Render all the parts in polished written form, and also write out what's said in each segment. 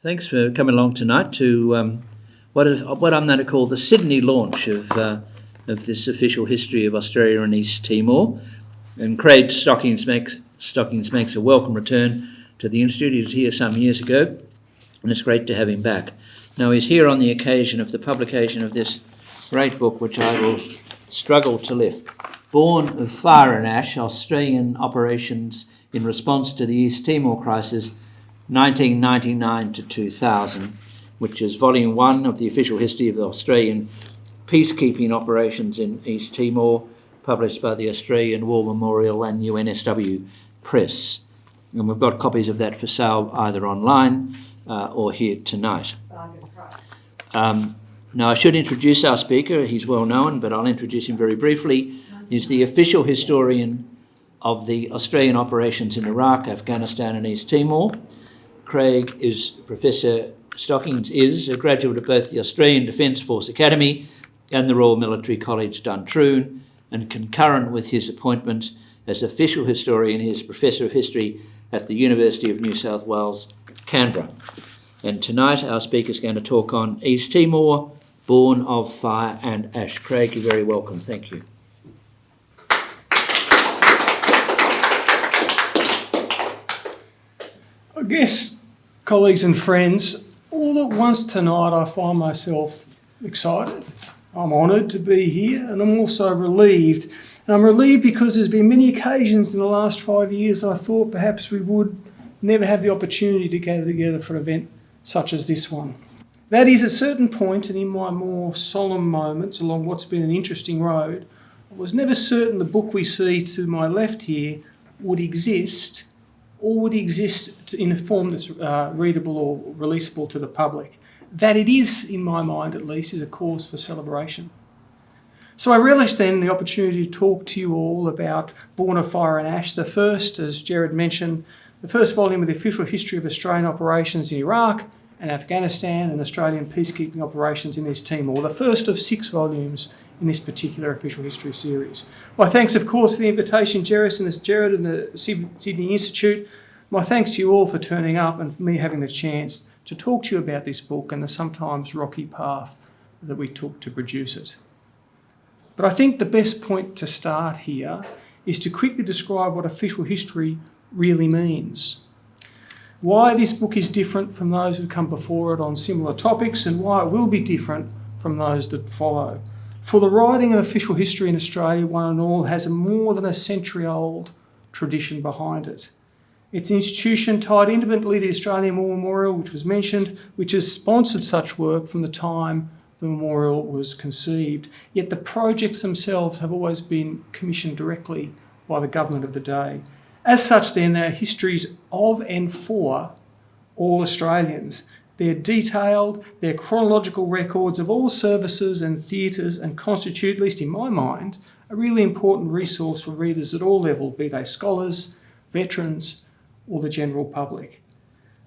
Thanks for coming along tonight to what I'm going to call the Sydney launch of this official history of Australia and East Timor. And Craig Stockings makes a welcome return to the Institute. He was here some years ago, and it's great to have him back. Now, he's here on the occasion of the publication of this great book, which I will struggle to lift. Born of Fire and Ash, Australian Operations in Response to the East Timor Crisis, 1999 to 2000, which is volume 1 of the official history of the Australian peacekeeping operations in East Timor, published by the Australian War Memorial and UNSW Press. And we've got copies of that for sale either online or here tonight. Now, I should introduce our speaker. He's well known, but I'll introduce him very briefly. He's the official historian of the Australian operations in Iraq, Afghanistan and East Timor. Craig is Professor Stockings is a graduate of both the Australian Defence Force Academy and the Royal Military College Duntroon, and concurrent with his appointment as official historian, he is Professor of History at the University of New South Wales, Canberra. And tonight our speaker is going to talk on East Timor, Born of Fire and Ash. Craig, you're very welcome. Thank you. I guess, colleagues and friends, all at once tonight I find myself excited. I'm honoured to be here, and I'm also relieved. And I'm relieved because there's been many occasions in the last 5 years I thought perhaps we would never have the opportunity to gather together for an event such as this one. That is, at a certain point, and in my more solemn moments along what's been an interesting road, I was never certain the book we see to my left here would exist, or would exist in a form that's readable or releasable to the public. That it is, in my mind at least, is a cause for celebration. So I relish then the opportunity to talk to you all about Born of Fire and Ash, the first, as Gerard mentioned, the first volume of the official history of Australian operations in Iraq and Afghanistan and Australian peacekeeping operations in East Timor, the first of 6 volumes in this particular official history series. My thanks, of course, for the invitation, Gerard and the Sydney Institute. My thanks to you all for turning up and for me having the chance to talk to you about this book and the sometimes rocky path that we took to produce it. But I think the best point to start here is to quickly describe what official history really means, why this book is different from those who come before it on similar topics, and why it will be different from those that follow. For the writing of official history in Australia, one and all, has a more than a century-old tradition behind it. It's an institution tied intimately to the Australian War Memorial, which was mentioned, which has sponsored such work from the time the memorial was conceived. Yet the projects themselves have always been commissioned directly by the government of the day. As such, then, they are histories of and for all Australians. They're detailed, they're chronological records of all services and theatres, and constitute, at least in my mind, a really important resource for readers at all levels, be they scholars, veterans, or the general public.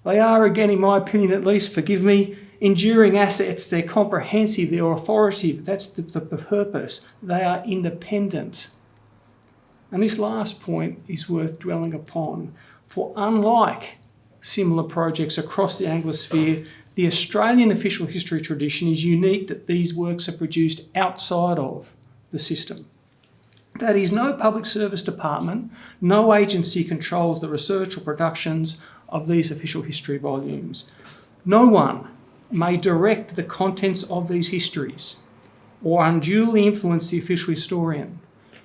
They are, again, in my opinion at least, forgive me, enduring assets. They're comprehensive, they're authoritative. That's the purpose. They are independent. And this last point is worth dwelling upon, for unlike similar projects across the Anglosphere, the Australian official history tradition is unique that these works are produced outside of the system. That is, no public service department, no agency controls the research or productions of these official history volumes. No one may direct the contents of these histories or unduly influence the official historian.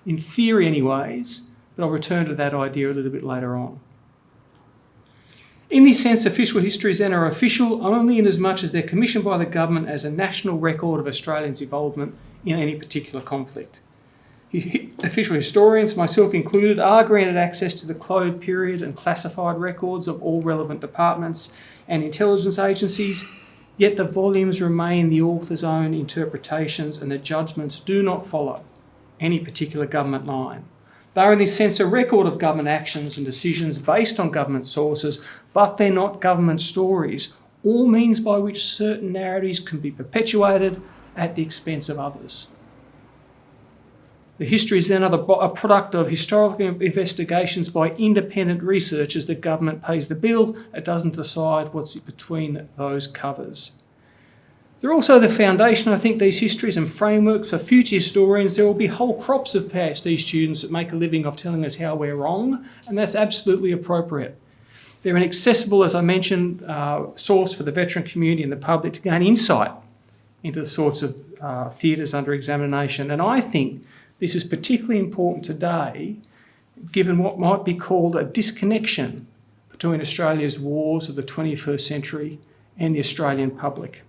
In theory anyways, but I'll return to that idea a little bit later on. In this sense, official histories then are official only in as much as they're commissioned by the government as a national record of Australians' involvement in any particular conflict. Official historians, myself included, are granted access to the closed period and classified records of all relevant departments and intelligence agencies, yet the volumes remain the author's own interpretations and the judgments do not follow any particular government line. They are in this sense a record of government actions and decisions based on government sources, but they're not government stories, or means by which certain narratives can be perpetuated at the expense of others. The history is then a product of historical investigations by independent researchers. The government pays the bill, it doesn't decide what's between those covers. They're also the foundation, I think, these histories and frameworks for future historians. There will be whole crops of PhD students that make a living off telling us how we're wrong, and that's absolutely appropriate. They're an accessible, as I mentioned, source for the veteran community and the public to gain insight into the sorts of theatres under examination. And I think this is particularly important today, given what might be called a disconnection between Australia's wars of the 21st century and the Australian public.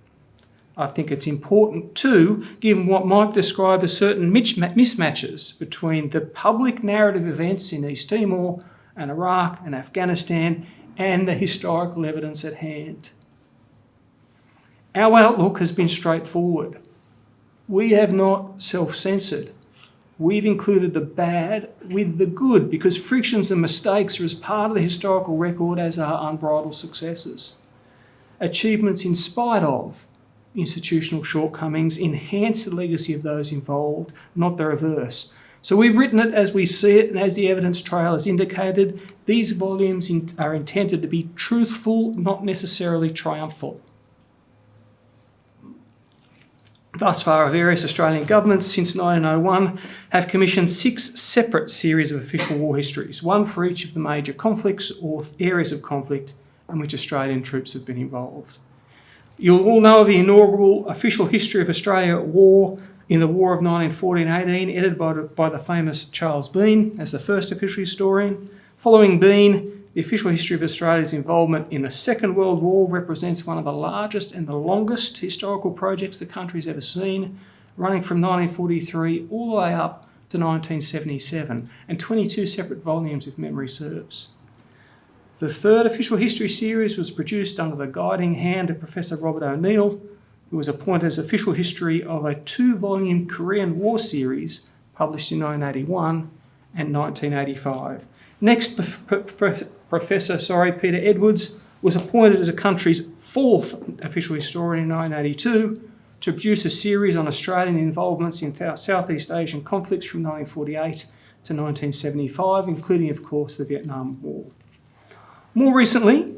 I think it's important too, given what might be described as certain mismatches between the public narrative events in East Timor and Iraq and Afghanistan and the historical evidence at hand. Our outlook has been straightforward. We have not self-censored. We've included the bad with the good because frictions and mistakes are as part of the historical record as are unbridled successes. Achievements in spite of institutional shortcomings enhance the legacy of those involved, not the reverse. So we've written it as we see it, and as the evidence trail has indicated, these volumes are intended to be truthful, not necessarily triumphal. Thus far, various Australian governments since 1901 have commissioned 6 separate series of official war histories, one for each of the major conflicts or areas of conflict in which Australian troops have been involved. You'll all know of the inaugural Official History of Australia War in the War of 1914-18, edited by the famous Charles Bean as the first official historian. Following Bean, the Official History of Australia's involvement in the Second World War represents one of the largest and the longest historical projects the country's ever seen, running from 1943 all the way up to 1977, and 22 separate volumes if memory serves. The third official history series was produced under the guiding hand of Professor Robert O'Neill, who was appointed as official history of a 2-volume Korean War series published in 1981 and 1985. Next, Professor Peter Edwards was appointed as the country's 4th official historian in 1982 to produce a series on Australian involvements in Southeast Asian conflicts from 1948 to 1975, including, of course, the Vietnam War. More recently,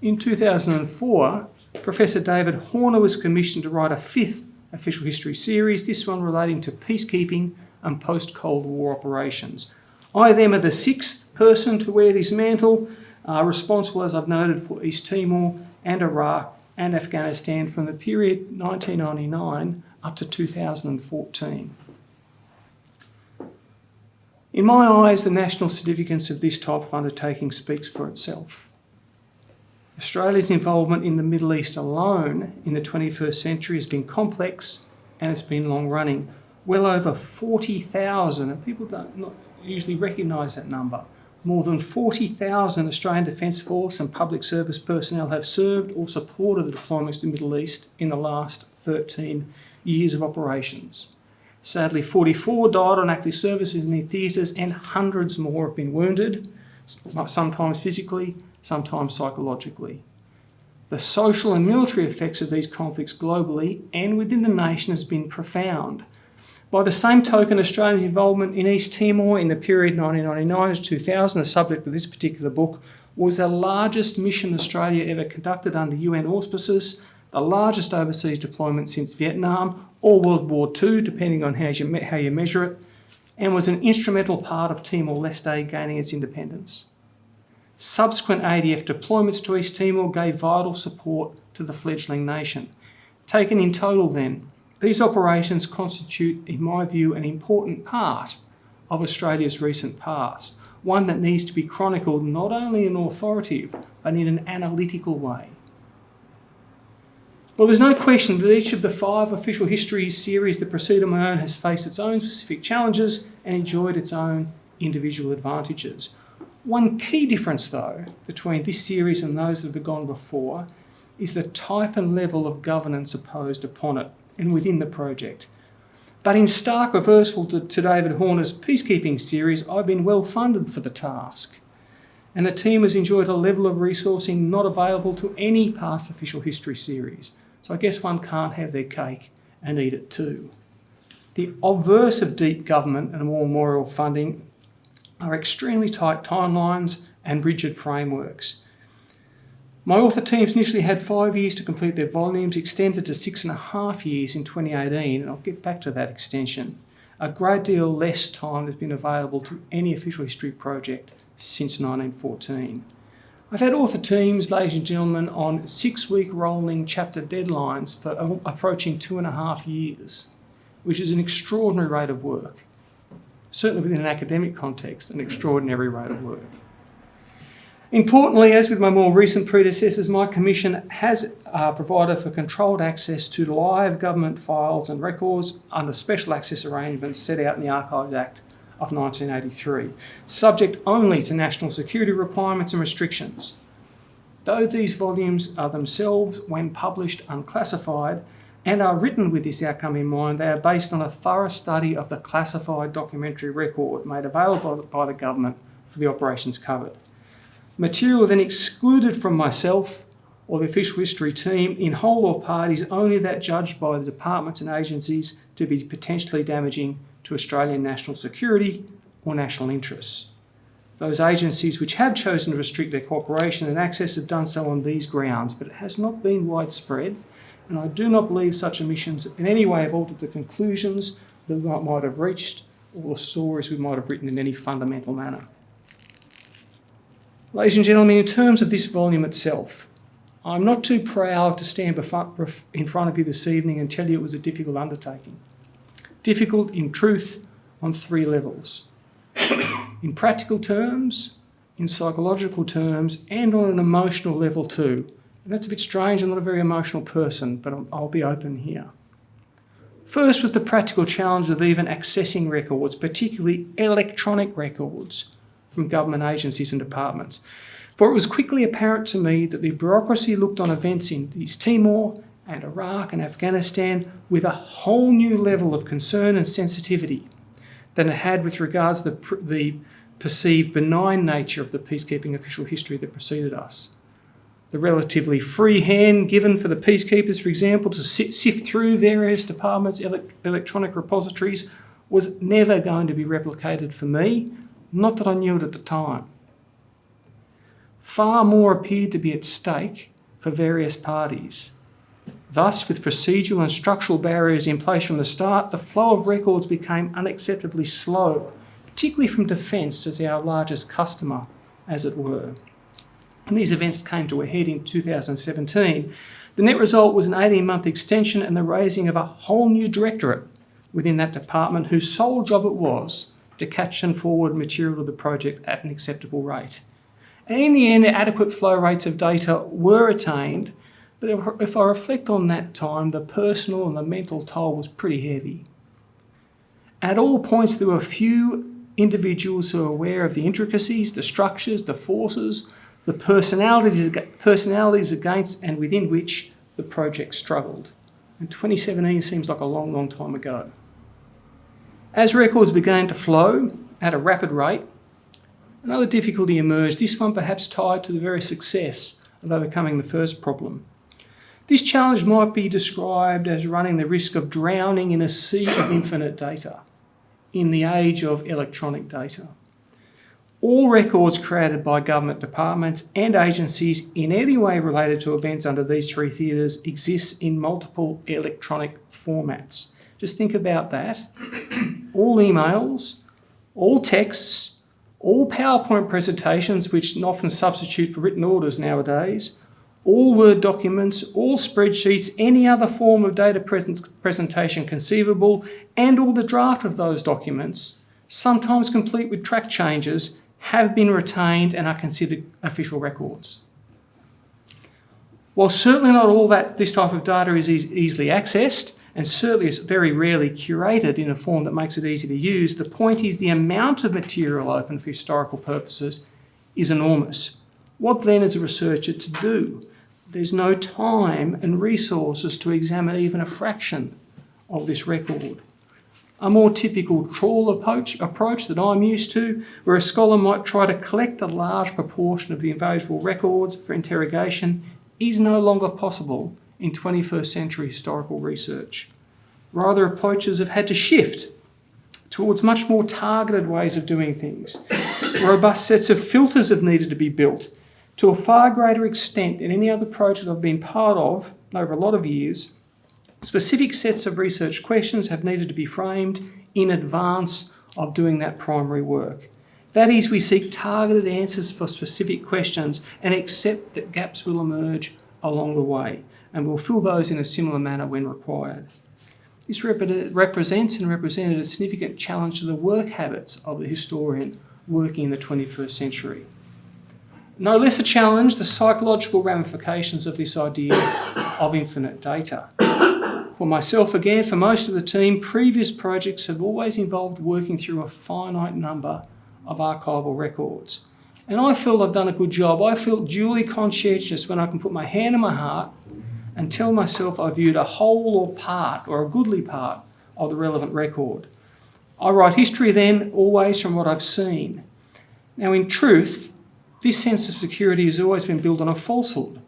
in 2004, Professor David Horner was commissioned to write a 5th official history series, this one relating to peacekeeping and post-Cold War operations. I, them, are the 6th person to wear this mantle, responsible, as I've noted, for East Timor and Iraq and Afghanistan from the period 1999 up to 2014. In my eyes, the national significance of this type of undertaking speaks for itself. Australia's involvement in the Middle East alone in the 21st century has been complex and it's been long-running. Well over 40,000, and people don't usually recognise that number, more than 40,000 Australian Defence Force and public service personnel have served or supported the deployments to the Middle East in the last 13 years of operations. Sadly, 44 died on active services in the theatres and hundreds more have been wounded, sometimes physically, sometimes psychologically. The social and military effects of these conflicts globally and within the nation has been profound. By the same token, Australia's involvement in East Timor in the period 1999 to 2000, the subject of this particular book, was the largest mission Australia ever conducted under UN auspices, the largest overseas deployment since Vietnam or World War II, depending on how you measure it, and was an instrumental part of Timor-Leste gaining its independence. Subsequent ADF deployments to East Timor gave vital support to the fledgling nation. Taken in total then, these operations constitute, in my view, an important part of Australia's recent past, one that needs to be chronicled not only in an authoritative, but in an analytical way. Well, there's no question that each of the 5 official history series that preceded my own has faced its own specific challenges and enjoyed its own individual advantages. One key difference, though, between this series and those that have gone before is the type and level of governance imposed upon it and within the project. But in stark reversal to David Horner's peacekeeping series, I've been well funded for the task, and the team has enjoyed a level of resourcing not available to any past official history series. So I guess one can't have their cake and eat it too. The obverse of deep government and more memorial funding are extremely tight timelines and rigid frameworks. My author teams initially had 5 years to complete their volumes, extended to 6.5 years in 2018, and I'll get back to that extension. A great deal less time has been available to any official history project since 1914. I've had author teams, ladies and gentlemen, on 6-week rolling chapter deadlines for approaching 2.5 years, which is an extraordinary rate of work. Certainly within an academic context, an extraordinary rate of work. Importantly, as with my more recent predecessors, my commission has provided for controlled access to live government files and records under special access arrangements set out in the Archives Act of 1983, subject only to national security requirements and restrictions. Though these volumes are themselves, when published, unclassified and are written with this outcome in mind, they are based on a thorough study of the classified documentary record made available by the government for the operations covered. Material then excluded from myself or the official history team in whole or part is only that judged by the departments and agencies to be potentially damaging to Australian national security or national interests. Those agencies which have chosen to restrict their cooperation and access have done so on these grounds, but it has not been widespread, and I do not believe such omissions in any way have altered the conclusions that we might have reached or the stories we might have written in any fundamental manner. Ladies and gentlemen, in terms of this volume itself, I'm not too proud to stand in front of you this evening and tell you it was a difficult undertaking. Difficult, in truth, on 3 levels. In practical terms, in psychological terms, and on an emotional level too. And that's a bit strange, I'm not a very emotional person, but I'll be open here. First was the practical challenge of even accessing records, particularly electronic records, from government agencies and departments. For it was quickly apparent to me that the bureaucracy looked on events in East Timor and Iraq and Afghanistan with a whole new level of concern and sensitivity than it had with regards to the perceived benign nature of the peacekeeping official history that preceded us. The relatively free hand given for the peacekeepers, for example, to sift through various departments' electronic repositories was never going to be replicated for me, not that I knew it at the time. Far more appeared to be at stake for various parties. Thus, with procedural and structural barriers in place from the start, the flow of records became unacceptably slow, particularly from Defence as our largest customer, as it were. And these events came to a head in 2017. The net result was an 18-month extension and the raising of a whole new directorate within that department whose sole job it was to catch and forward material of the project at an acceptable rate. And in the end, adequate flow rates of data were attained, but if I reflect on that time, the personal and the mental toll was pretty heavy. At all points, there were few individuals who were aware of the intricacies, the structures, the forces, the personalities against and within which the project struggled. And 2017 seems like a long, long time ago. As records began to flow at a rapid rate, another difficulty emerged, this one perhaps tied to the very success of overcoming the first problem. This challenge might be described as running the risk of drowning in a sea of infinite data in the age of electronic data. All records created by government departments and agencies in any way related to events under these 3 theatres exists in multiple electronic formats. Just think about that. All emails, all texts, all PowerPoint presentations, which often substitute for written orders nowadays, all Word documents, all spreadsheets, any other form of data presentation conceivable, and all the draft of those documents, sometimes complete with track changes, have been retained and are considered official records. While certainly not all this type of data is easily accessed, and certainly is very rarely curated in a form that makes it easy to use, the point is the amount of material open for historical purposes is enormous. What then is a researcher to do? There's no time and resources to examine even a fraction of this record. A more typical trawl approach that I'm used to, where a scholar might try to collect a large proportion of the invaluable records for interrogation, is no longer possible in 21st century historical research. Rather, approaches have had to shift towards much more targeted ways of doing things. Robust sets of filters have needed to be built to a far greater extent than any other project I've been part of over a lot of years. Specific sets of research questions have needed to be framed in advance of doing that primary work. That is, we seek targeted answers for specific questions and accept that gaps will emerge along the way, and we'll fill those in a similar manner when required. This represents and represented a significant challenge to the work habits of the historian working in the 21st century. No less a challenge, the psychological ramifications of this idea of infinite data. For myself, again, for most of the team, previous projects have always involved working through a finite number of archival records. And I feel I've done a good job. I feel duly conscientious when I can put my hand on my heart and tell myself I viewed a whole or part, or a goodly part, of the relevant record. I write history then always from what I've seen. Now, in truth, this sense of security has always been built on a falsehood.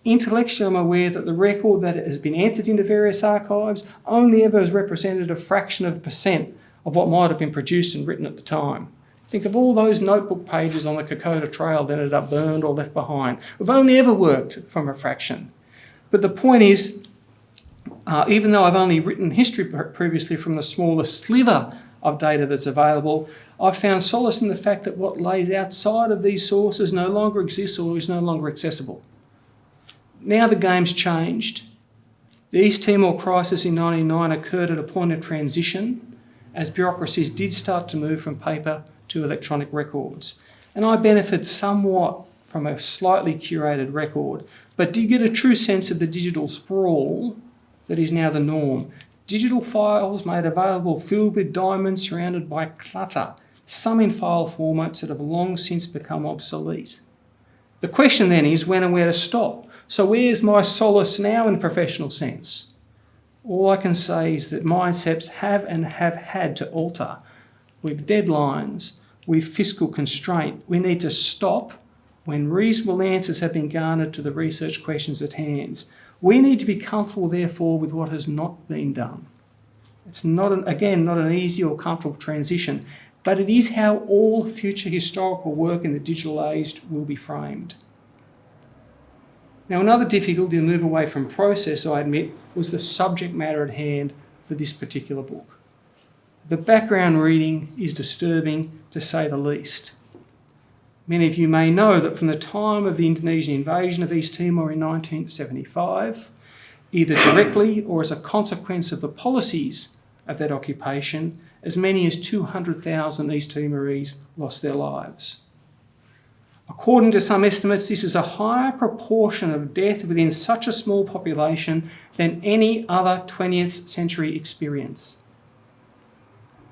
Intellectually, I'm aware that the record that has been entered into various archives only ever has represented a fraction of a percent of what might have been produced and written at the time. Think of all those notebook pages on the Kokoda Trail that ended up burned or left behind. We've only ever worked from a fraction. But the point is, even though I've only written history previously from the smallest sliver of data that's available, I've found solace in the fact that what lays outside of these sources no longer exists or is no longer accessible. Now the game's changed. The East Timor crisis in 1999 occurred at a point of transition as bureaucracies did start to move from paper to electronic records. And I benefited somewhat from a slightly curated record, but did get a true sense of the digital sprawl that is now the norm. Digital files made available filled with diamonds surrounded by clutter, some in file formats that have long since become obsolete. The question then is when and where to stop. So where's my solace now in the professional sense? All I can say is that mindsets have and have had to alter. With deadlines, with fiscal constraint, we need to stop when reasonable answers have been garnered to the research questions at hand. We need to be comfortable, therefore, with what has not been done. It's not an easy or comfortable transition, but it is how all future historical work in the digital age will be framed. Now, another difficulty to move away from process, I admit, was the subject matter at hand for this particular book. The background reading is disturbing, to say the least. Many of you may know that from the time of the Indonesian invasion of East Timor in 1975, either directly or as a consequence of the policies of that occupation, as many as 200,000 East Timorese lost their lives. According to some estimates, this is a higher proportion of death within such a small population than any other 20th century experience.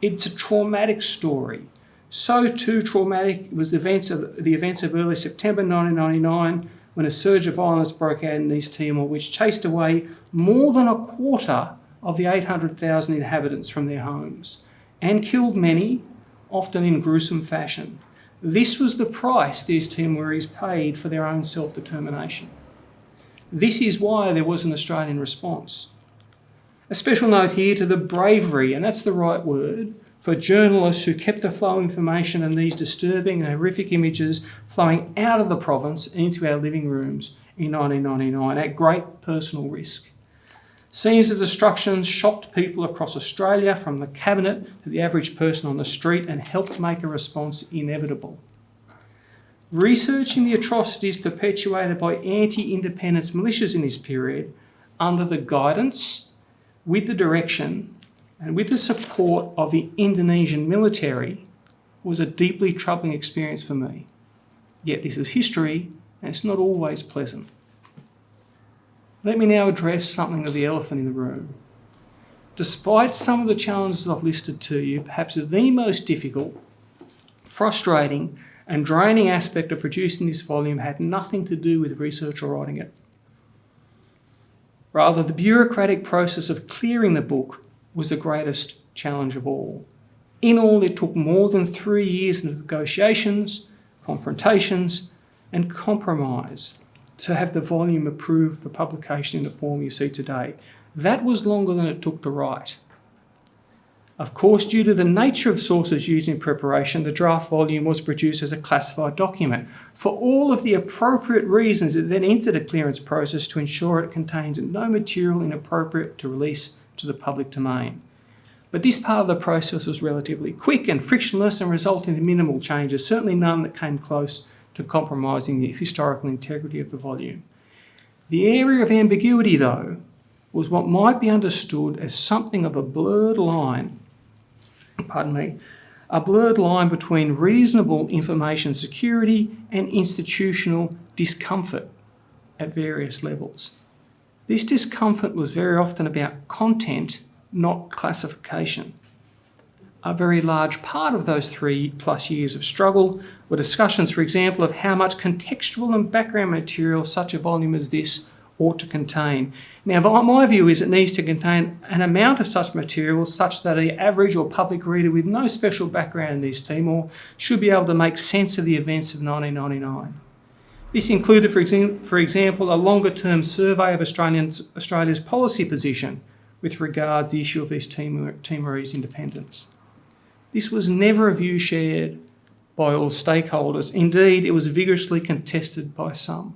It's a traumatic story. So too traumatic was the events of early September 1999 when a surge of violence broke out in East Timor, which chased away more than a quarter of the 800,000 inhabitants from their homes and killed many, often in gruesome fashion. This was the price these Timorese paid for their own self-determination. This is why there was an Australian response. A special note here to the bravery, and that's the right word, for journalists who kept the flow of information and these disturbing and horrific images flowing out of the province into our living rooms in 1999 at great personal risk. Scenes of destruction shocked people across Australia, from the cabinet to the average person on the street, and helped make a response inevitable. Researching the atrocities perpetuated by anti-independence militias in this period, under the guidance, with the direction, and with the support of the Indonesian military, was a deeply troubling experience for me. Yet this is history, and it's not always pleasant. Let me now address something of the elephant in the room. Despite some of the challenges I've listed to you, perhaps the most difficult, frustrating, and draining aspect of producing this volume had nothing to do with research or writing it. Rather, the bureaucratic process of clearing the book was the greatest challenge of all. In all, it took more than 3 years of negotiations, confrontations, and compromise to have the volume approved for publication in the form you see today. That was longer than it took to write. Of course, due to the nature of sources used in preparation, the draft volume was produced as a classified document for all of the appropriate reasons. It then entered a clearance process to ensure it contains no material inappropriate to release to the public domain. But this part of the process was relatively quick and frictionless and resulted in minimal changes, certainly none that came close to compromising the historical integrity of the volume. The area of ambiguity, though, was what might be understood as something of a blurred line between reasonable information security and institutional discomfort at various levels. This discomfort was very often about content, not classification. A very large part of those 3+ years of struggle were discussions, for example, of how much contextual and background material such a volume as this ought to contain. Now, my view is it needs to contain an amount of such material such that the average or public reader with no special background in East Timor should be able to make sense of the events of 1999. This included, for example, a longer-term survey of Australia's policy position with regards to the issue of East Timorese independence. This was never a view shared by all stakeholders. Indeed, it was vigorously contested by some.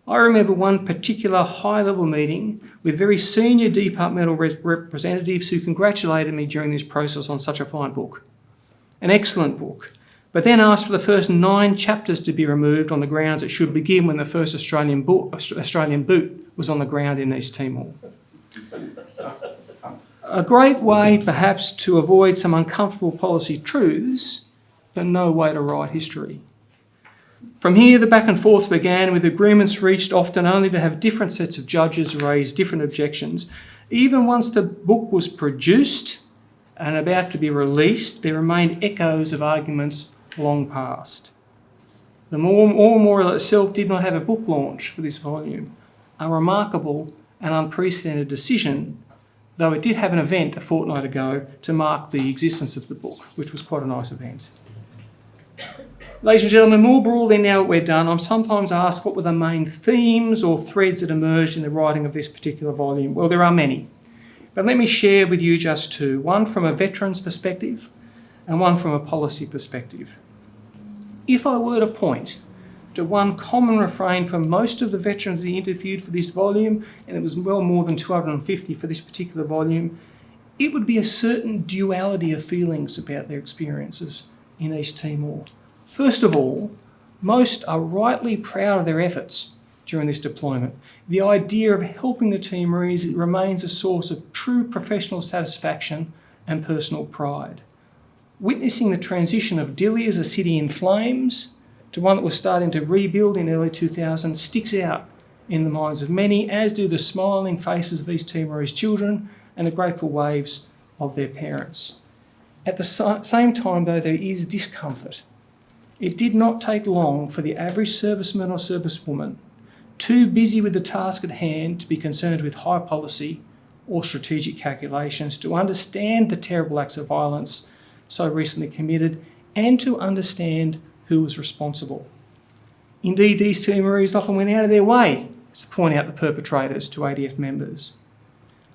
I remember one particular high-level meeting with very senior departmental representatives who congratulated me during this process on such a fine book, an excellent book, but then asked for the first 9 chapters to be removed on the grounds it should begin when the first Australian boot was on the ground in East Timor. A great way, perhaps, to avoid some uncomfortable policy truths, but no way to write history. From here, the back and forth began with agreements reached often only to have different sets of judges raise different objections. Even once the book was produced and about to be released, there remained echoes of arguments long past. The memorial itself did not have a book launch for this volume, a remarkable and unprecedented decision, though it did have an event a fortnight ago to mark the existence of the book, which was quite a nice event. Ladies and gentlemen, more broadly now that we're done, I'm sometimes asked what were the main themes or threads that emerged in the writing of this particular volume. Well, there are many, but let me share with you just 2, one from a veteran's perspective and one from a policy perspective. If I were to point to one common refrain from most of the veterans we interviewed for this volume, and it was well more than 250 for this particular volume, it would be a certain duality of feelings about their experiences in East Timor. First of all, most are rightly proud of their efforts during this deployment. The idea of helping the Timorese remains a source of true professional satisfaction and personal pride. Witnessing the transition of Dili as a city in flames to one that was starting to rebuild in early 2000 sticks out in the minds of many, as do the smiling faces of East Timorese children and the grateful waves of their parents. At the same time, though, there is discomfort. It did not take long for the average serviceman or servicewoman, too busy with the task at hand to be concerned with high policy or strategic calculations, to understand the terrible acts of violence so recently committed and to understand who was responsible. Indeed, these Timorese often went out of their way to point out the perpetrators to ADF members.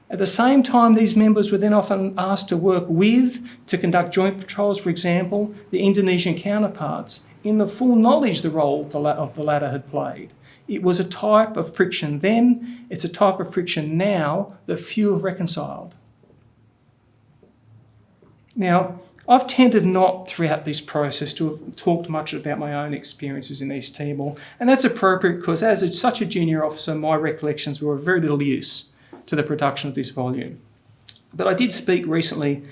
At the same time, these members were then often asked to work with, to conduct joint patrols, for example, the Indonesian counterparts, in the full knowledge the role of the latter had played. It was a type of friction then, it's a type of friction now that few have reconciled. Now, I've tended not throughout this process to have talked much about my own experiences in East Timor, and that's appropriate because as such a junior officer, my recollections were of very little use to the production of this volume. But I did speak recently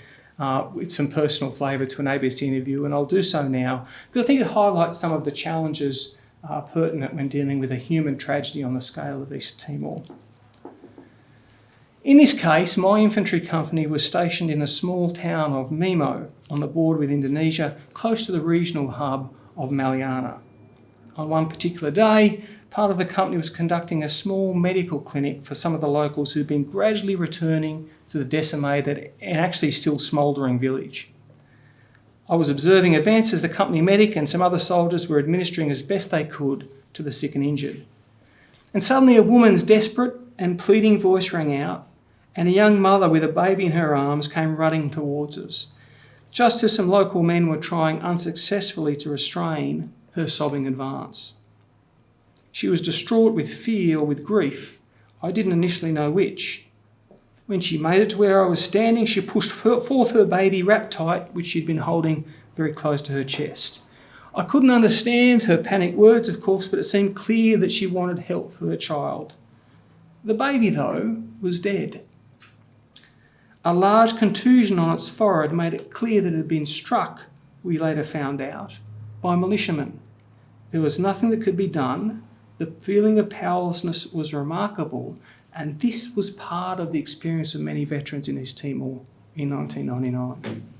with some personal flavour to an ABC interview, and I'll do so now, because I think it highlights some of the challenges pertinent when dealing with a human tragedy on the scale of East Timor. In this case, my infantry company was stationed in a small town of Mimo on the border with Indonesia, close to the regional hub of Maliana. On one particular day, part of the company was conducting a small medical clinic for some of the locals who'd been gradually returning to the decimated and actually still smouldering village. I was observing events as the company medic and some other soldiers were administering as best they could to the sick and injured. And suddenly a woman's desperate and pleading voice rang out, and a young mother with a baby in her arms came running towards us, just as some local men were trying unsuccessfully to restrain her sobbing advance. She was distraught with fear or with grief. I didn't initially know which. When she made it to where I was standing, she pushed forth her baby wrapped tight, which she'd been holding very close to her chest. I couldn't understand her panicked words, of course, but it seemed clear that she wanted help for her child. The baby, though, was dead. A large contusion on its forehead made it clear that it had been struck, we later found out, by militiamen. There was nothing that could be done. The feeling of powerlessness was remarkable, and this was part of the experience of many veterans in East Timor in 1999.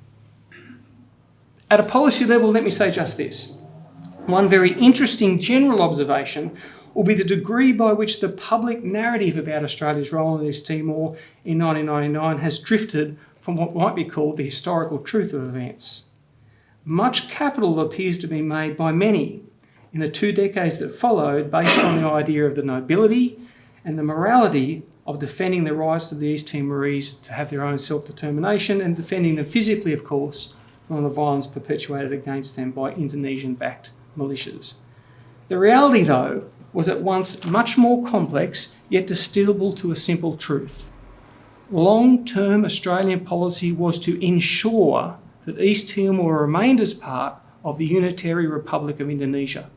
At a policy level, let me say just this. One very interesting general observation will be the degree by which the public narrative about Australia's role in East Timor in 1999 has drifted from what might be called the historical truth of events. Much capital appears to be made by many in the 2 decades that followed based on the idea of the nobility and the morality of defending the rights of the East Timorese to have their own self-determination and defending them physically, of course, from the violence perpetuated against them by Indonesian-backed militias. The reality, though, was at once much more complex, yet distillable to a simple truth. Long-term Australian policy was to ensure that East Timor remained as part of the Unitary Republic of Indonesia.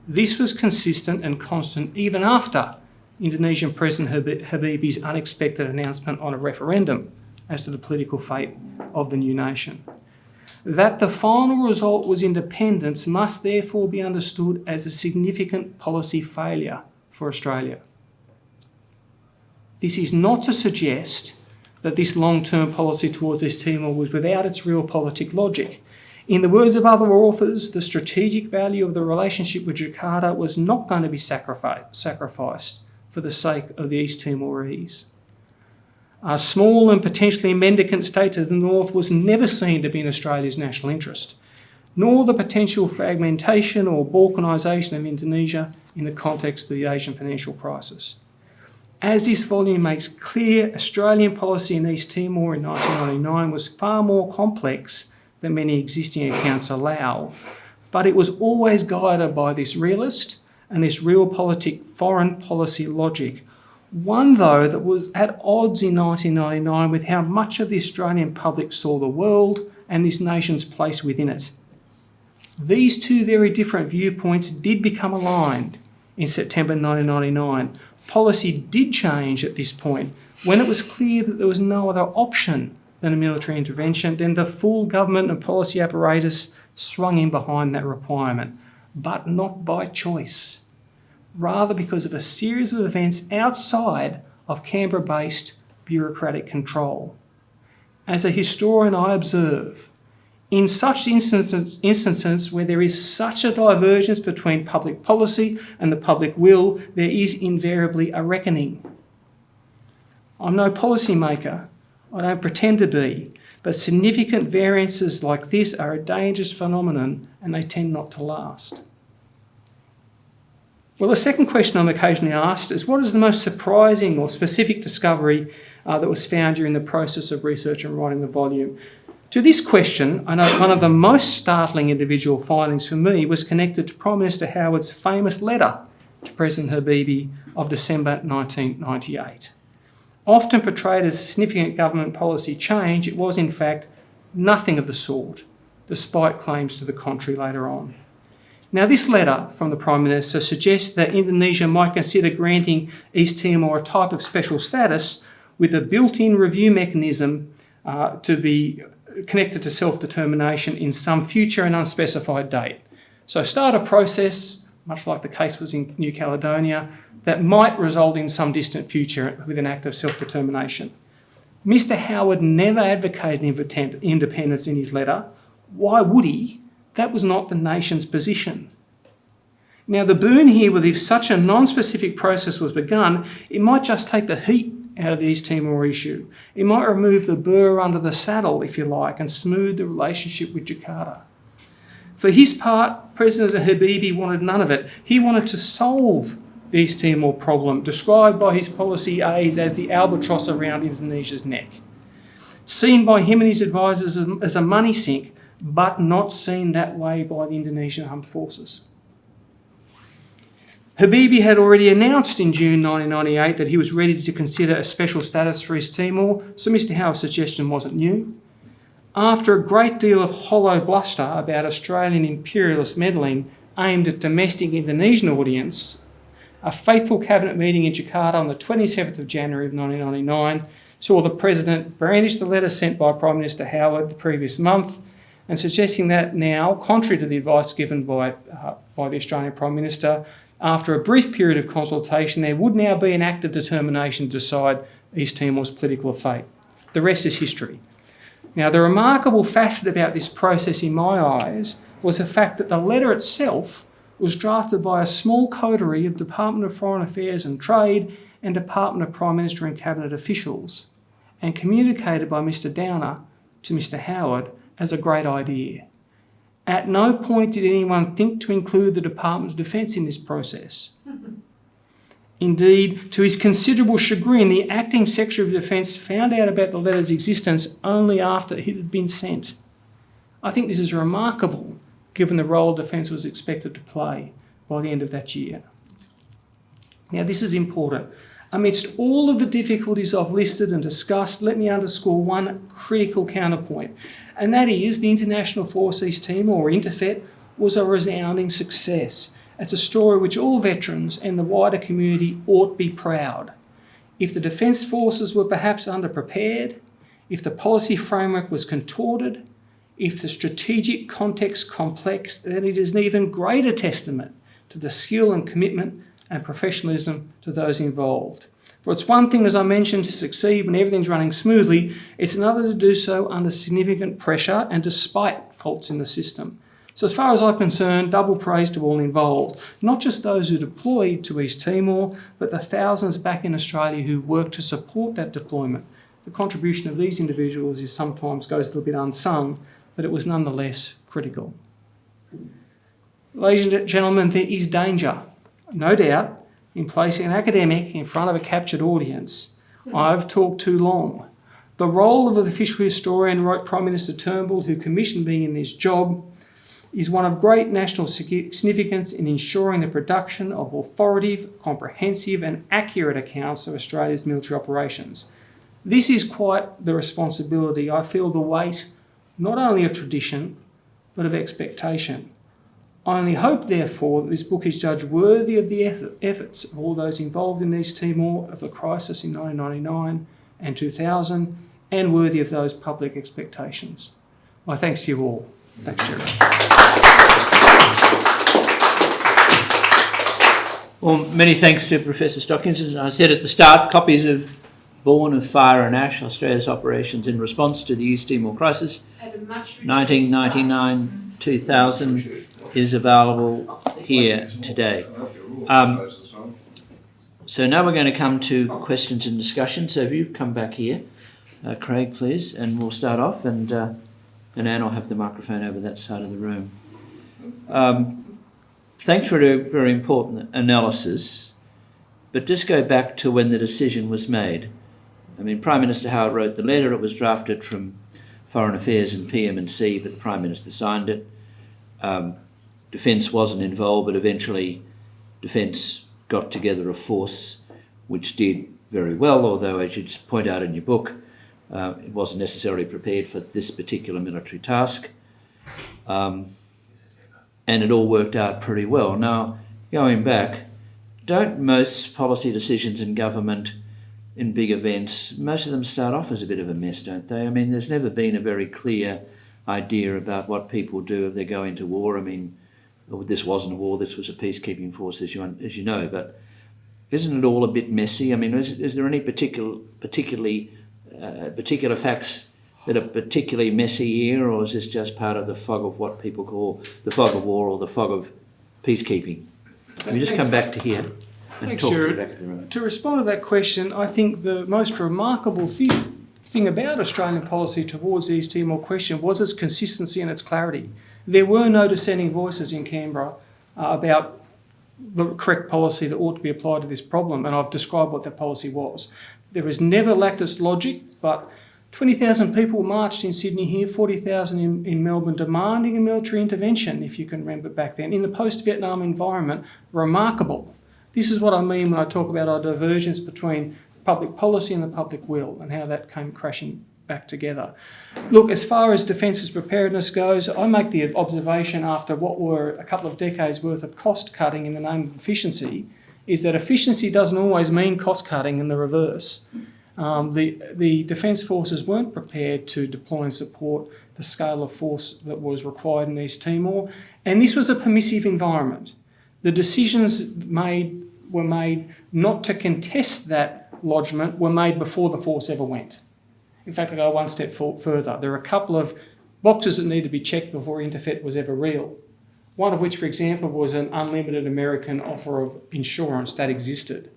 This was consistent and constant even after Indonesian President Habibie's unexpected announcement on a referendum as to the political fate of the new nation. That the final result was independence must therefore be understood as a significant policy failure for Australia. This is not to suggest that this long-term policy towards East Timor was without its realpolitik logic. In the words of other authors, the strategic value of the relationship with Jakarta was not going to be sacrificed for the sake of the East Timorese. A small and potentially mendicant state to the north was never seen to be in Australia's national interest, nor the potential fragmentation or balkanisation of Indonesia in the context of the Asian financial crisis. As this volume makes clear, Australian policy in East Timor in 1999 was far more complex than many existing accounts allow, but it was always guided by this realist and this realpolitik foreign policy logic. One, though, that was at odds in 1999 with how much of the Australian public saw the world and this nation's place within it. These two very different viewpoints did become aligned in September 1999. Policy did change at this point when it was clear that there was no other option than a military intervention. Then the full government and policy apparatus swung in behind that requirement, but not by choice. Rather because of a series of events outside of Canberra-based bureaucratic control. As a historian, I observe, in such instances where there is such a divergence between public policy and the public will, there is invariably a reckoning. I'm no policymaker, I don't pretend to be, but significant variances like this are a dangerous phenomenon and they tend not to last. Well, the second question I'm occasionally asked is, what is the most surprising or specific discovery that was found during the process of research and writing the volume? To this question, I know one of the most startling individual findings for me was connected to Prime Minister Howard's famous letter to President Habibie of December 1998. Often portrayed as a significant government policy change, it was in fact nothing of the sort, despite claims to the contrary later on. Now, this letter from the Prime Minister suggests that Indonesia might consider granting East Timor a type of special status with a built-in review mechanism to be connected to self-determination in some future and unspecified date. So start a process, much like the case was in New Caledonia, that might result in some distant future with an act of self-determination. Mr. Howard never advocated independence in his letter. Why would he? That was not the nation's position. Now, the boon here was if such a non-specific process was begun, it might just take the heat out of the East Timor issue. It might remove the burr under the saddle, if you like, and smooth the relationship with Jakarta. For his part, President Habibie wanted none of it. He wanted to solve the East Timor problem, described by his policy aides as the albatross around Indonesia's neck. Seen by him and his advisors as a money sink, but not seen that way by the Indonesian Armed Forces. Habibie had already announced in June 1998 that he was ready to consider a special status for East Timor, so Mr Howe's suggestion wasn't new. After a great deal of hollow bluster about Australian imperialist meddling aimed at domestic Indonesian audience, a fateful cabinet meeting in Jakarta on the 27th of January of 1999 saw the President brandish the letter sent by Prime Minister Howard the previous month and suggesting that now, contrary to the advice given by the Australian Prime Minister, after a brief period of consultation, there would now be an act of determination to decide East Timor's political fate. The rest is history. Now, the remarkable facet about this process in my eyes was the fact that the letter itself was drafted by a small coterie of Department of Foreign Affairs and Trade and Department of Prime Minister and Cabinet officials and communicated by Mr Downer to Mr Howard as a great idea. At no point did anyone think to include the Department of Defence in this process. Indeed, to his considerable chagrin, the Acting Secretary of Defence found out about the letter's existence only after it had been sent. I think this is remarkable, given the role Defence was expected to play by the end of that year. Now, this is important. Amidst all of the difficulties I've listed and discussed, let me underscore one critical counterpoint, and that is the International Force East Timor, or Interfet, was a resounding success. It's a story which all veterans and the wider community ought to be proud. If the Defence Forces were perhaps underprepared, if the policy framework was contorted, if the strategic context complex, then it is an even greater testament to the skill and commitment and professionalism to those involved. For it's one thing, as I mentioned, to succeed when everything's running smoothly, it's another to do so under significant pressure and despite faults in the system. So as far as I'm concerned, double praise to all involved, not just those who deployed to East Timor, but the thousands back in Australia who worked to support that deployment. The contribution of these individuals sometimes goes a little bit unsung, but it was nonetheless critical. Ladies and gentlemen, there is danger, no doubt, in placing an academic in front of a captured audience. I've talked too long. The role of an official historian, wrote Prime Minister Turnbull, who commissioned me in this job, is one of great national significance in ensuring the production of authoritative, comprehensive and accurate accounts of Australia's military operations. This is quite the responsibility. I feel the weight not only of tradition, but of expectation. I only hope, therefore, that this book is judged worthy of the efforts of all those involved in East Timor, of the crisis in 1999 and 2000, and worthy of those public expectations. My thanks to you all. Thanks, Gerard. Well, many thanks to Professor Stockings. As I said at the start, copies of Born of Fire and Ash, Australia's Operations in Response to the East Timor Crisis, 1999-2000, is available here today. So now we're going to come to questions and discussion. So if you come back here, Craig, please, and we'll start off, and Anne will have the microphone over that side of the room. Thanks for a very important analysis, but just go back to when the decision was made. I mean, Prime Minister Howard wrote the letter. It was drafted from Foreign Affairs and PM&C, but the Prime Minister signed it. Defence wasn't involved, but eventually Defence got together a force which did very well, although, as you just point out in your book, it wasn't necessarily prepared for this particular military task. And it all worked out pretty well. Now, going back, don't most policy decisions in government in big events, most of them start off as a bit of a mess, don't they? I mean, there's never been a very clear idea about what people do if they go into war. I mean, this wasn't a war, this was a peacekeeping force, as you know, but isn't it all a bit messy? I mean, is there any particular facts that are particularly messy here, or is this just part of the fog of what people call the fog of war or the fog of peacekeeping? Let me just come back to here and Thanks, talk to you Gerard. back at the room. To respond to that question, I think the most remarkable thing about Australian policy towards the East Timor question was its consistency and its clarity. There were no dissenting voices in Canberra about the correct policy that ought to be applied to this problem, and I've described what that policy was. There was never lacked logic, but 20,000 people marched in Sydney here, 40,000 in Melbourne, demanding a military intervention, if you can remember back then, in the post-Vietnam environment. Remarkable. This is what I mean when I talk about our divergence between public policy and the public will, and how that came crashing back together. Look, as far as defences preparedness goes, I make the observation after what were a couple of decades worth of cost cutting in the name of efficiency, is that efficiency doesn't always mean cost cutting, and the reverse. The Defence Forces weren't prepared to deploy and support the scale of force that was required in East Timor, and this was a permissive environment. The decisions were made not to contest that lodgement were made before the force ever went. In fact, I go one step further. There are a couple of boxes that need to be checked before interfet was ever real. One of which, for example, was an unlimited American offer of insurance that existed.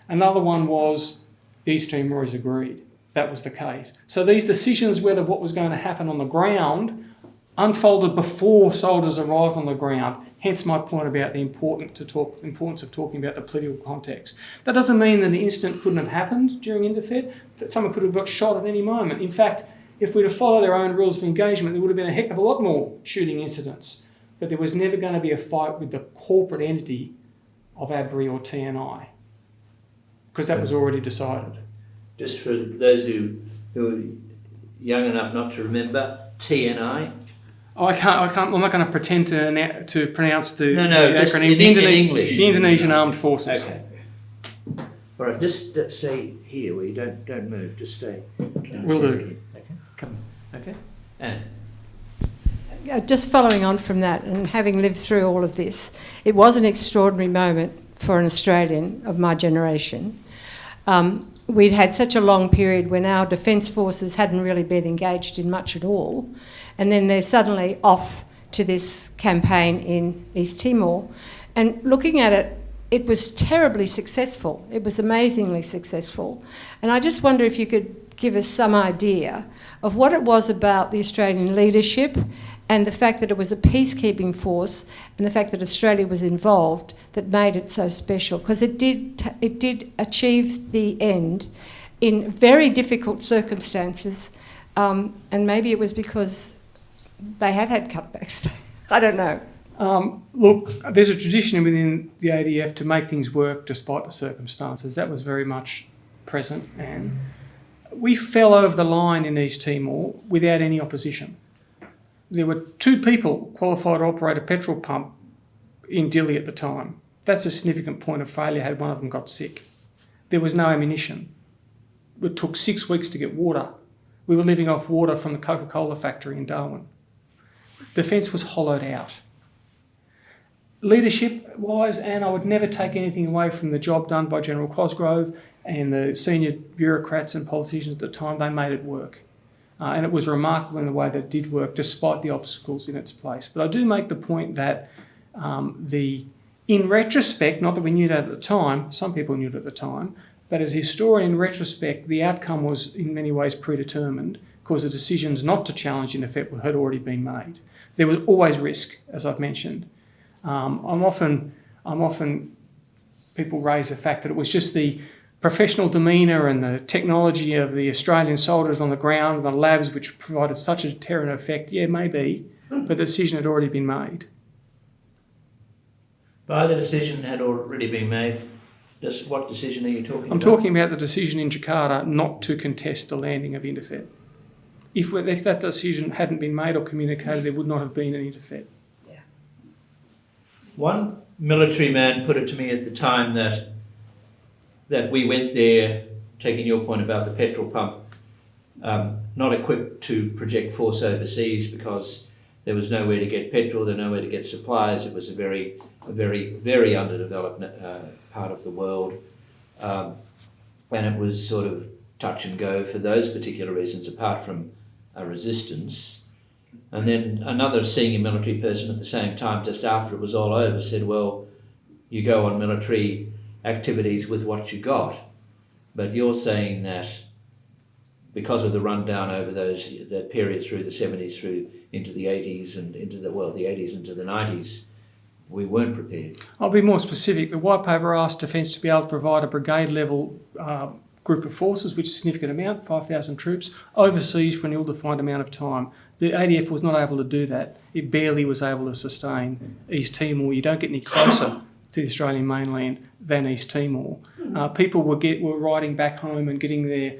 Another one was the East Timorese agreed. That was the case. So these decisions whether what was going to happen on the ground unfolded before soldiers arrived on the ground, hence my point about the importance of talking about the political context. That doesn't mean that an incident couldn't have happened during interfet, that someone could have got shot at any moment. In fact, if we'd have followed our own rules of engagement, there would have been a heck of a lot more shooting incidents. But there was never going to be a fight with the corporate entity of ABRI or TNI, because that was already decided. Just for those who are young enough not to remember, TNI. I'm not going to pretend to pronounce the In acronym. English. The Indonesian Armed Forces. Okay. All right, just stay here where you don't move. Just stay. Will do. Okay. Come. Okay. And. Just following on from that, and having lived through all of this, it was an extraordinary moment for an Australian of my generation. We'd had such a long period when our defence forces hadn't really been engaged in much at all, and then they're suddenly off to this campaign in East Timor. And looking at it, it was terribly successful. It was amazingly successful. And I just wonder if you could give us some idea of what it was about the Australian leadership and the fact that it was a peacekeeping force and the fact that Australia was involved that made it so special, because it did achieve the end in very difficult circumstances, and maybe it was because they had cutbacks. I don't know. Look, there's a tradition within the ADF to make things work despite the circumstances. That was very much present, and we fell over the line in East Timor without any opposition. There were 2 people qualified to operate a petrol pump in Dili at the time. That's a significant point of failure had one of them got sick. There was no ammunition. It took 6 weeks to get water. We were living off water from the Coca-Cola factory in Darwin. Defence was hollowed out. Leadership-wise, and I would never take anything away from the job done by General Cosgrove and the senior bureaucrats and politicians at the time, they made it work. And it was remarkable in the way that it did work despite the obstacles in its place. But I do make the point that in retrospect, not that we knew that at the time, some people knew it at the time, but as a historian in retrospect, the outcome was in many ways predetermined because the decisions not to challenge in effect had already been made. There was always risk, as I've mentioned. I'm often people raise the fact that it was just the professional demeanour and the technology of the Australian soldiers on the ground and the labs which provided such a deterrent effect. Yeah, maybe, but the decision had already been made. By the decision had already been made, what decision are you talking about? I'm talking about the decision in Jakarta not to contest the landing of interfet. If that decision hadn't been made or communicated, there would not have been an interfet. Yeah. One military man put it to me at the time that we went there, taking your point about the petrol pump, not equipped to project force overseas because there was nowhere to get petrol, there was nowhere to get supplies. It was a very, very underdeveloped part of the world, and it was sort of touch and go for those particular reasons, apart from a resistance. And then another senior military person at the same time, just after it was all over, said, well, you go on military activities with what you got. But you're saying that because of the rundown over that period through the 70s through into the 80s and into the 80s into the 90s, we weren't prepared. I'll be more specific. The white paper asked Defence to be able to provide a brigade level group of forces, which is a significant amount, 5,000 troops, overseas for an ill-defined amount of time. The ADF was not able to do that. It barely was able to sustain East Timor. You don't get any closer to the Australian mainland than East Timor. People were riding back home and getting their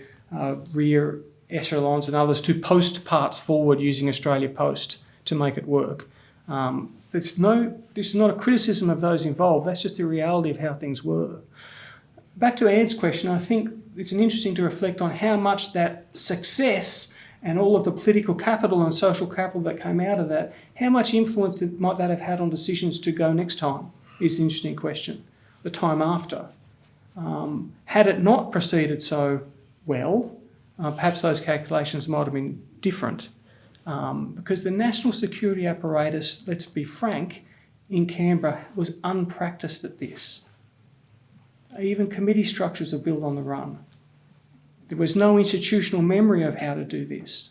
rear echelons and others to post parts forward using Australia Post to make it work. This is not a criticism of those involved, that's just the reality of how things were. Back to Ann's question, I think it's interesting to reflect on how much that success and all of the political capital and social capital that came out of that, how much influence might that have had on decisions to go next time, is the interesting question. The time after. Had it not proceeded so well, perhaps those calculations might have been different. Because the national security apparatus, let's be frank, in Canberra was unpractised at this. Even committee structures are built on the run. There was no institutional memory of how to do this.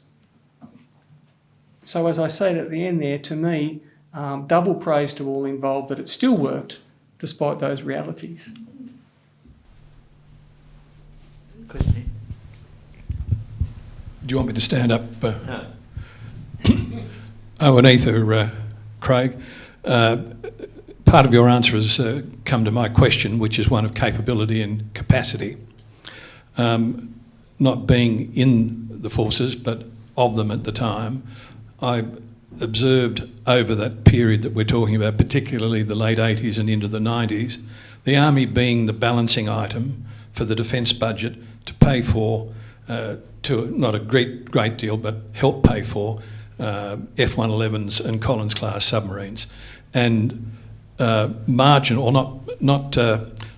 So as I said at the end there, to me, double praise to all involved that it still worked despite those realities. Question? Do you want me to stand up? No. Anita, Craig, part of your answer has come to my question, which is one of capability and capacity. Not being in the forces, but of them at the time, I observed over that period that we're talking about, particularly the late 80s and into the 90s, the Army being the balancing item for the defence budget to pay for, to not a great deal, but help pay for F-111s and Collins-class submarines, and margin or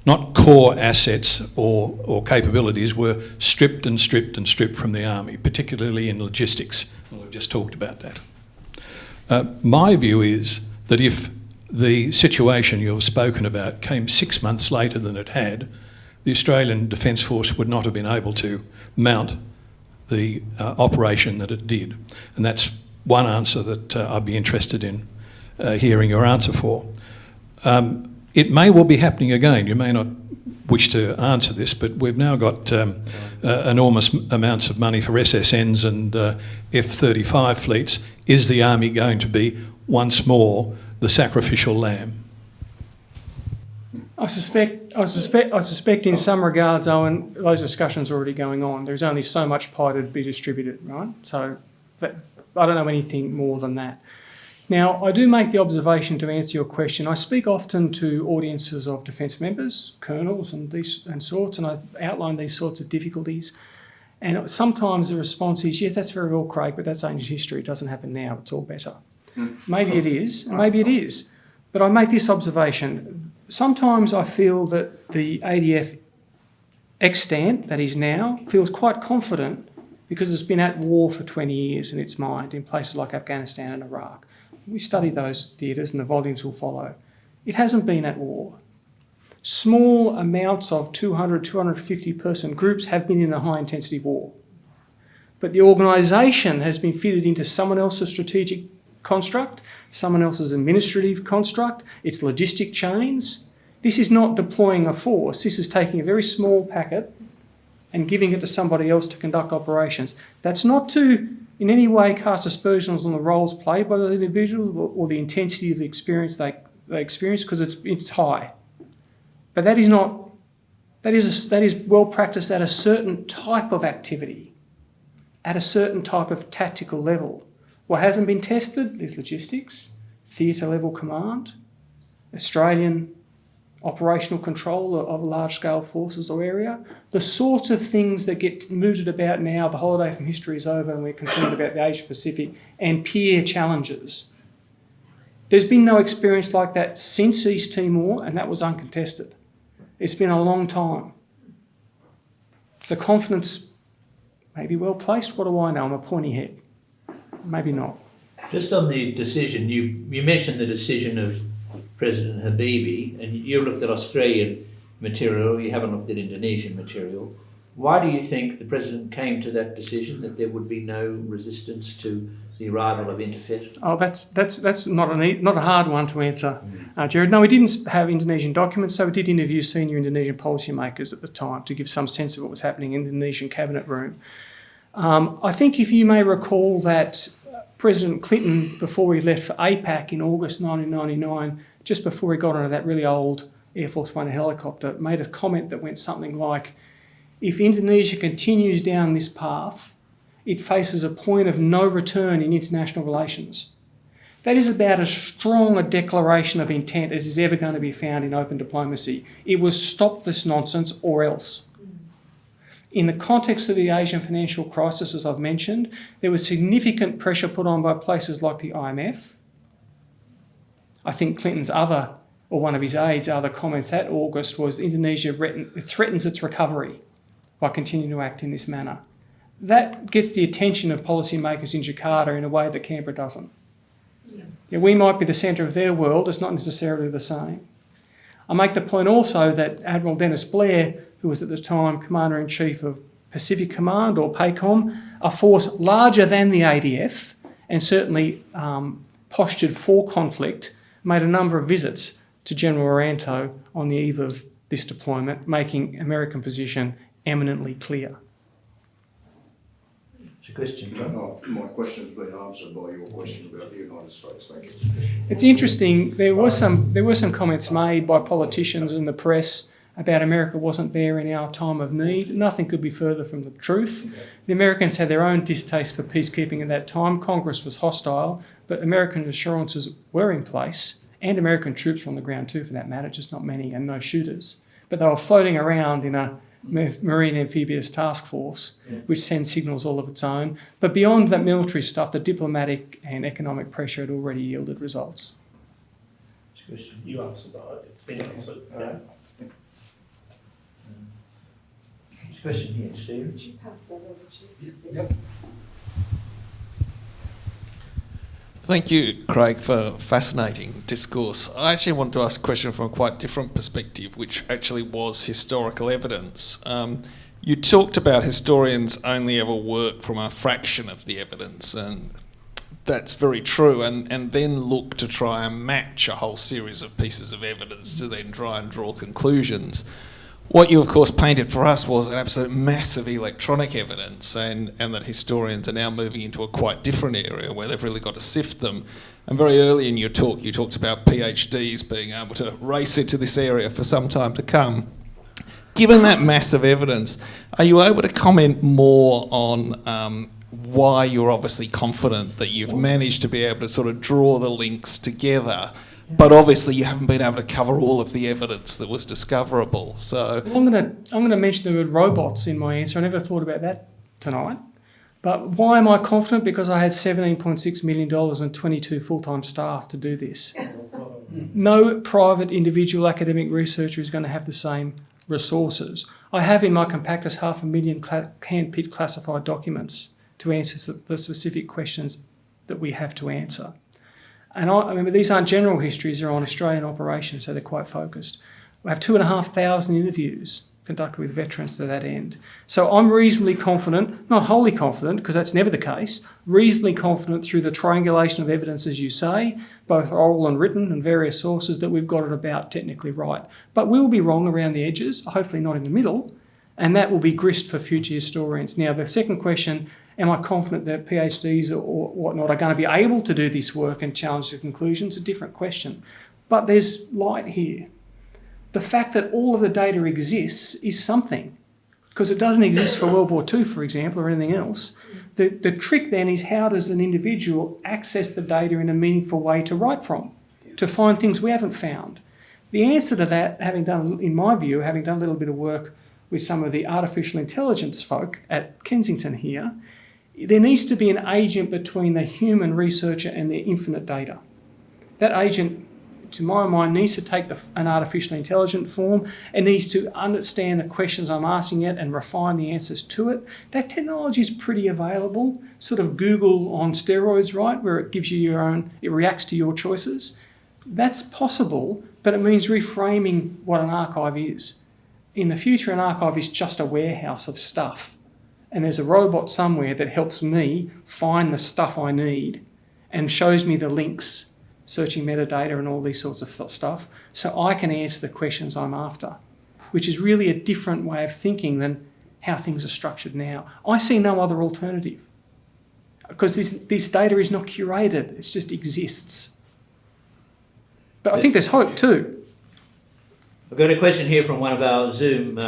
not core assets or capabilities were stripped from the Army, particularly in logistics. And we've just talked about that. My view is that if the situation you've spoken about came 6 months later than it had, the Australian Defence Force would not have been able to mount the operation that it did. And that's one answer that I'd be interested in hearing your answer for. It may well be happening again. You may not wish to answer this, but we've now got enormous amounts of money for SSNs and F-35 fleets. Is the Army going to be once more the sacrificial lamb? I suspect in some regards, Owen, those discussions are already going on. There's only so much pie to be distributed, right? So I don't know anything more than that. Now, I do make the observation to answer your question. I speak often to audiences of defence members, colonels and sorts, and I outline these sorts of difficulties. And sometimes the response is, yes, that's very well, Craig, but that's ancient history. It doesn't happen now. It's all better. Maybe it is, maybe it is. But I make this observation. Sometimes I feel that the ADF extant, that is now, feels quite confident because it's been at war for 20 years in its mind in places like Afghanistan and Iraq. We study those theatres and the volumes will follow. It hasn't been at war. Small amounts of 200, 250 person groups have been in a high intensity war. But the organisation has been fitted into someone else's strategic construct, someone else's administrative construct, its logistic chains. This is not deploying a force. This is taking a very small packet and giving it to somebody else to conduct operations. That's not to in any way cast aspersions on the roles played by the individual or the intensity of the experience they experience, because it's high. But that is well practiced at a certain type of activity, at a certain type of tactical level. What hasn't been tested is logistics, theatre level command, Australian operational control of large-scale forces or area, the sorts of things that get mooted about now. The holiday from history is over and we're concerned about the Asia-Pacific and peer challenges. There's been no experience like that since East Timor, and that was uncontested. It's been a long time. So confidence may be well placed. What do I know? I'm a pointy head. Maybe not. Just on the decision, you mentioned the decision of President Habibie, and you looked at Australian material, you haven't looked at Indonesian material. Why do you think the President came to that decision that there would be no resistance to the arrival of Interfet? Oh, that's not a hard one to answer, Gerard. No, we didn't have Indonesian documents, so we did interview senior Indonesian policymakers at the time to give some sense of what was happening in the Indonesian cabinet room. I think if you may recall that President Clinton, before he left for APAC in August 1999, just before he got onto that really old Air Force One helicopter, made a comment that went something like, if Indonesia continues down this path, it faces a point of no return in international relations. That is about as strong a declaration of intent as is ever going to be found in open diplomacy. It was stop this nonsense or else. In the context of the Asian financial crisis, as I've mentioned, there was significant pressure put on by places like the IMF. I think Clinton's one of his aides' other comments that August was Indonesia threatens its recovery by continuing to act in this manner. That gets the attention of policymakers in Jakarta in a way that Canberra doesn't. Yeah, we might be the centre of their world, it's not necessarily the same. I make the point also that Admiral Dennis Blair, who was at the time Commander-in-Chief of Pacific Command, or PACOM, a force larger than the ADF and certainly postured for conflict, made a number of visits to General Oranto on the eve of this deployment, making American position eminently clear. It's a question, John. No, my question's been answered by your question about the United States. Thank you. It's interesting, there were some comments made by politicians and the press about America wasn't there in our time of need. Nothing could be further from the truth. The Americans had their own distaste for peacekeeping at that time. Congress was hostile, but American assurances were in place, and American troops were on the ground too, for that matter, just not many and no shooters. But they were floating around in a Marine Amphibious Task Force, which sends signals all of its own. But beyond that military stuff, the diplomatic and economic pressure had already yielded results. You answered that. It's been answered. Yeah. Question here, Stephen. Would you pass that over to you? Yep. Thank you, Craig, for fascinating discourse. I actually want to ask a question from a quite different perspective, which actually was historical evidence. You talked about historians only ever work from a fraction of the evidence, and that's very true, and then look to try and match a whole series of pieces of evidence to then try and draw conclusions. What you, of course, painted for us was an absolute mass of electronic evidence, and that historians are now moving into a quite different area where they've really got to sift them. And very early in your talk, you talked about PhDs being able to race into this area for some time to come. Given that mass of evidence, are you able to comment more on why you're obviously confident that you've managed to be able to sort of draw the links together? But obviously you haven't been able to cover all of the evidence that was discoverable. So I'm going to mention the word robots in my answer. I never thought about that tonight. But why am I confident? Because I had $17.6 million and 22 full-time staff to do this. No private individual academic researcher is going to have the same resources. I have in my compactus 500,000 hand-picked classified documents to answer the specific questions that we have to answer. And I remember these aren't general histories, they're on Australian operations, so they're quite focused. We have 2,500 interviews conducted with veterans to that end. So I'm reasonably confident, not wholly confident, because that's never the case, reasonably confident through the triangulation of evidence, as you say, both oral and written and various sources, that we've got it about technically right. But we'll be wrong around the edges, hopefully not in the middle, and that will be grist for future historians. Now, the second question, am I confident that PhDs or whatnot are going to be able to do this work and challenge the conclusions? A different question. But there's light here. The fact that all of the data exists is something, because it doesn't exist for World War II, for example, or anything else. The trick then is, how does an individual access the data in a meaningful way to write from, to find things we haven't found? The answer to that, in my view, having done a little bit of work with some of the artificial intelligence folk at Kensington here, there needs to be an agent between the human researcher and their infinite data. That agent, to my mind, needs to take an artificially intelligent form and needs to understand the questions I'm asking it and refine the answers to it. That technology is pretty available, sort of Google on steroids, right, where it gives you it reacts to your choices. That's possible, but it means reframing what an archive is. in the future an archive is just a warehouse of stuff, and there's a robot somewhere that helps me find the stuff I need and shows me the links, searching metadata and all these sorts of stuff, so I can answer the questions I'm after, which is really a different way of thinking than how things are structured now. I see no other alternative, because this data is not curated, it just exists. But I think there's hope too. I've got a question here from one of our Zoom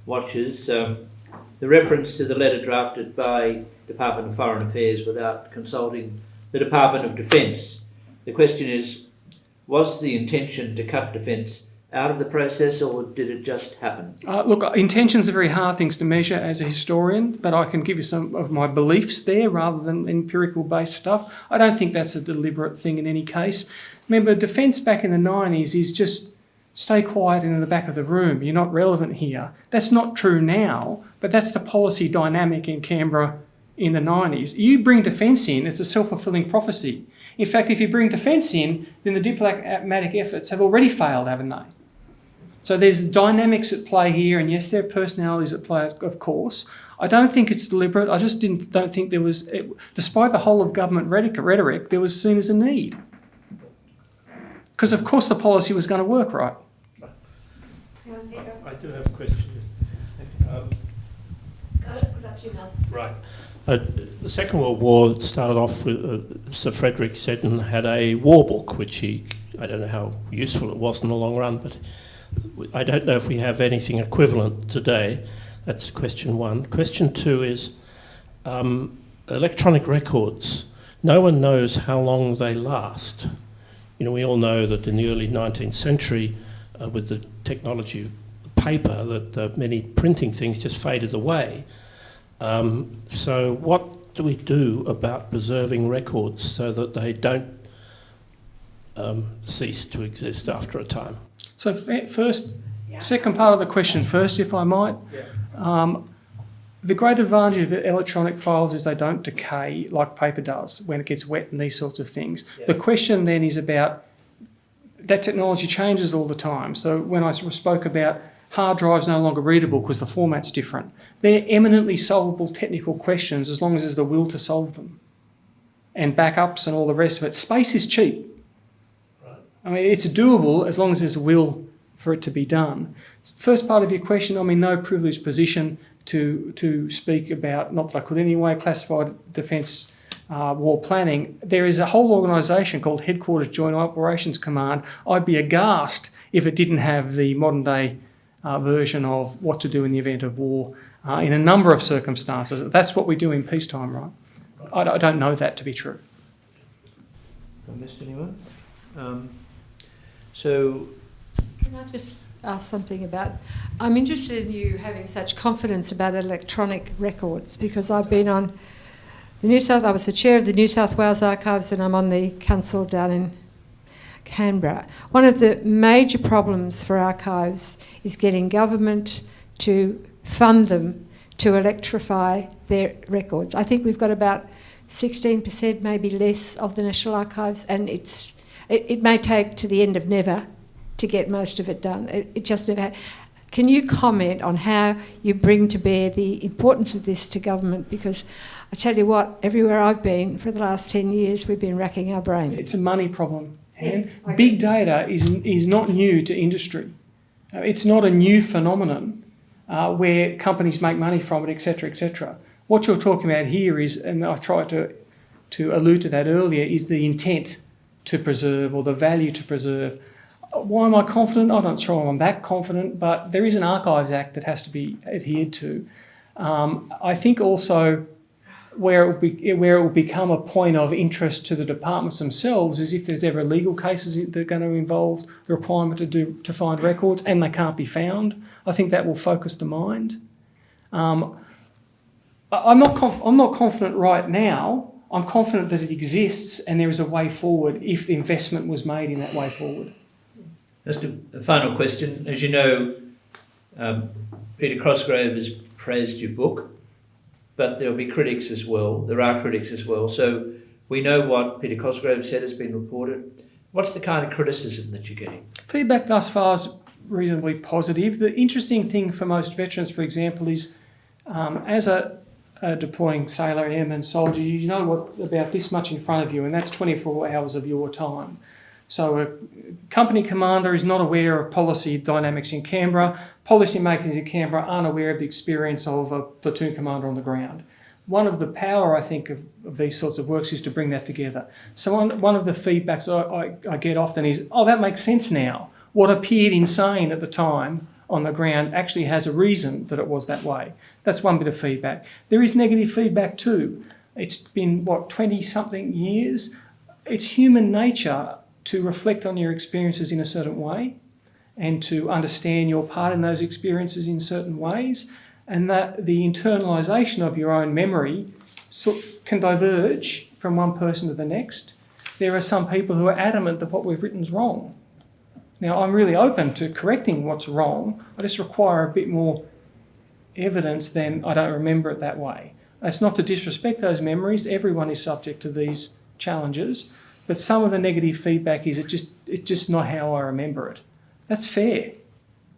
watchers. The reference to the letter drafted by Department of Foreign Affairs without consulting the Department of Defence. The question is, was the intention to cut defence out of the process, or did it just happen? Look, intentions are very hard things to measure as a historian, but I can give you some of my beliefs there rather than empirical-based stuff. I don't think that's a deliberate thing in any case. Remember, defence back in the 90s is just stay quiet in the back of the room. You're not relevant here. That's not true now, but that's the policy dynamic in Canberra in the 90s. You bring defence in, it's a self-fulfilling prophecy. In fact, if you bring defence in, then the diplomatic efforts have already failed, haven't they? So there's dynamics at play here, and yes, there are personalities at play, of course. I don't think it's deliberate. I just don't think there was, despite the whole of government rhetoric, there was seen as a need. Because of course the policy was going to work, right? I do have a question. Right. The Second World War started off with Sir Frederick Seddon had a war book, which I don't know how useful it was in the long run, but I don't know if we have anything equivalent today. That's question one. Question two is electronic records. No one knows how long they last. You know, we all know that in the early 19th century, with the technology of paper, that many printing things just faded away. So what do we do about preserving records so that they don't cease to exist after a time? So second part of the question first, if I might. The great advantage of the electronic files is they don't decay like paper does when it gets wet and these sorts of things. The question then is about that technology changes all the time. So when I spoke about hard drives no longer readable because the format's different, they're eminently solvable technical questions as long as there's the will to solve them. And backups and all the rest of it. Space is cheap. I mean, it's doable as long as there's a will for it to be done. First part of your question, I'm in no privileged position to speak about, not that I could anyway, classified defence war planning. There is a whole organisation called Headquarters Joint Operations Command. I'd be aghast if it didn't have the modern day version of what to do in the event of war in a number of circumstances. That's what we do in peacetime, right? I don't know that to be true. Have I missed anyone? So, can I just ask something about, I'm interested in you having such confidence about electronic records, because I've been on I was the chair of the New South Wales Archives, and I'm on the council down in Canberra. One of the major problems for archives is getting government to fund them to electrify their records. I think we've got about 16%, maybe less, of the National Archives, and it may take to the end of never to get most of it done. It just never. Can you comment on how you bring to bear the importance of this to government? Because I tell you what, everywhere I've been for the last 10 years, we've been racking our brains. It's a money problem. And big data is not new to industry. It's not a new phenomenon where companies make money from it, etc., etc. What you're talking about here is, and I tried to allude to that earlier, is the intent to preserve or the value to preserve. Why am I confident? I'm not sure I'm that confident, but there is an Archives Act that has to be adhered to. I think also where it will become a point of interest to the departments themselves is if there's ever legal cases that are going to involve the requirement to find records and they can't be found. I think that will focus the mind. I'm not confident right now. I'm confident that it exists and there is a way forward if the investment was made in that way forward. Just a final question. As you know, Peter Cosgrove has praised your book, but there'll be critics as well. There are critics as well. So we know what Peter Cosgrove said has been reported. What's the kind of criticism that you're getting? Feedback thus far has reasonably positive. The interesting thing for most veterans, for example, is as a deploying sailor, airman, soldier, you know what about this much in front of you, and that's 24 hours of your time. So a company commander is not aware of policy dynamics in Canberra. Policymakers in Canberra aren't aware of the experience of a platoon commander on the ground. One of the power, I think, of these sorts of works is to bring that together. So one of the feedbacks I get often is, oh, that makes sense now. What appeared insane at the time on the ground actually has a reason that it was that way. That's one bit of feedback. There is negative feedback too. It's been, 20-something years? It's human nature to reflect on your experiences in a certain way and to understand your part in those experiences in certain ways, and that the internalisation of your own memory can diverge from one person to the next. There are some people who are adamant that what we've written is wrong. Now, I'm really open to correcting what's wrong. I just require a bit more evidence than I don't remember it that way. It's not to disrespect those memories. Everyone is subject to these challenges. But some of the negative feedback is it's just not how I remember it. That's fair.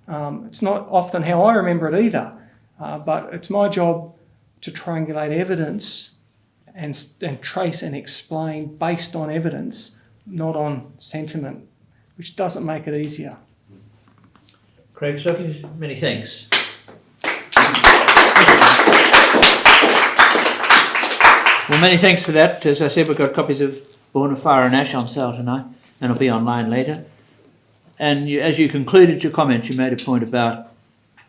It's not often how I remember it either. But it's my job to triangulate evidence and trace and explain based on evidence, not on sentiment, which doesn't make it easier. Craig Stockings, many thanks. Well, many thanks for that. As I said, we've got copies of Born of Fire and Ash on sale tonight, and it'll be online later. And as you concluded your comments, you made a point about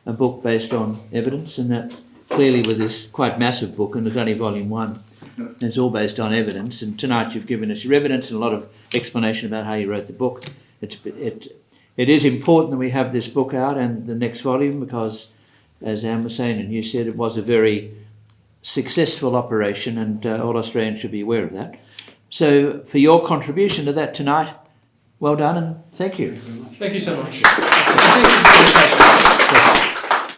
a book based on evidence, and that clearly with this quite massive book, and it's only volume 1, it's all based on evidence. And tonight you've given us your evidence and a lot of explanation about how you wrote the book. It is important that we have this book out and the next volume because, as Anne was saying and you said, it was a very successful operation, and all Australians should be aware of that. So for your contribution to that tonight, well done and thank you. Thank you so much. Thank you.